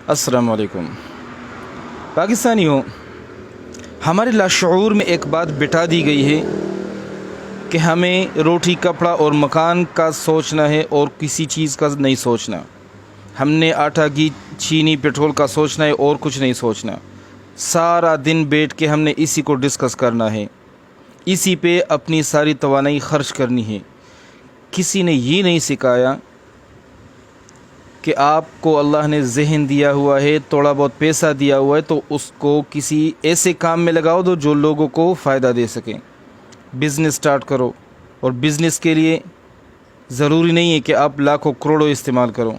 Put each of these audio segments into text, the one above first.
السلام علیکم پاکستانیوں، ہمارے لاشعور میں ایک بات بٹھا دی گئی ہے کہ ہمیں روٹی کپڑا اور مکان کا سوچنا ہے اور کسی چیز کا نہیں سوچنا. ہم نے آٹا گھی چینی پیٹرول کا سوچنا ہے اور کچھ نہیں سوچنا. سارا دن بیٹھ کے ہم نے اسی کو ڈسکس کرنا ہے، اسی پہ اپنی ساری توانائی خرچ کرنی ہے. کسی نے یہ نہیں سکھایا کہ آپ کو اللہ نے ذہن دیا ہوا ہے، تھوڑا بہت پیسہ دیا ہوا ہے، تو اس کو کسی ایسے کام میں لگاؤ دو جو لوگوں کو فائدہ دے سکیں. بزنس سٹارٹ کرو، اور بزنس کے لیے ضروری نہیں ہے کہ آپ لاکھوں کروڑوں استعمال کرو.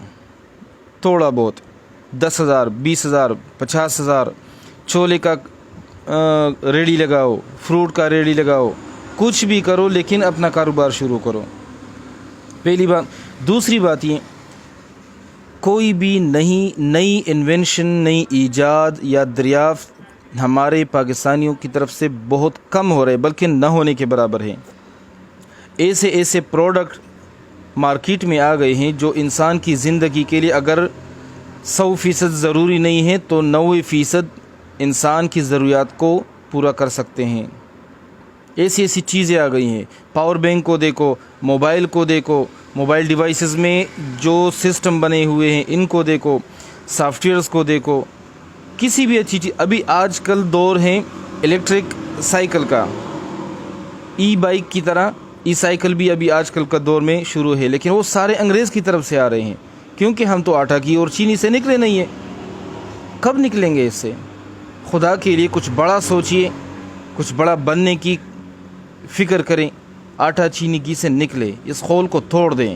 تھوڑا بہت 10,000 20,000 50,000 چھولے کا ریڑھی لگاؤ، فروٹ کا ریڑھی لگاؤ، کچھ بھی کرو لیکن اپنا کاروبار شروع کرو. پہلی بات. دوسری بات یہ، کوئی بھی نئی انوینشن، نئی ایجاد یا دریافت ہمارے پاکستانیوں کی طرف سے بہت کم ہو رہے، بلکہ نہ ہونے کے برابر ہے. ایسے پروڈکٹ مارکیٹ میں آ گئے ہیں جو انسان کی زندگی کے لیے اگر 100% ضروری نہیں ہے تو 90% انسان کی ضروریات کو پورا کر سکتے ہیں. ایسی چیزیں آ گئی ہیں. پاور بینک کو دیکھو، موبائل کو دیکھو، موبائل ڈیوائسز میں جو سسٹم بنے ہوئے ہیں ان کو دیکھو، سافٹ ویئرز کو دیکھو. کسی بھی اچھی چیز، ابھی آج کل دور ہے الیکٹرک سائیکل کا، ای بائک کی طرح ای سائیکل بھی ابھی آج کل کا دور میں شروع ہے، لیکن وہ سارے انگریز کی طرف سے آ رہے ہیں، کیونکہ ہم تو آٹا گھی اور چینی سے نکلے نہیں ہیں. کب نکلیں گے اس سے؟ خدا کے لیے کچھ بڑا سوچئے، کچھ بڑا بننے کی فکر کریں. آٹا چینی گھی سے نکلے، اس خول کو توڑ دیں.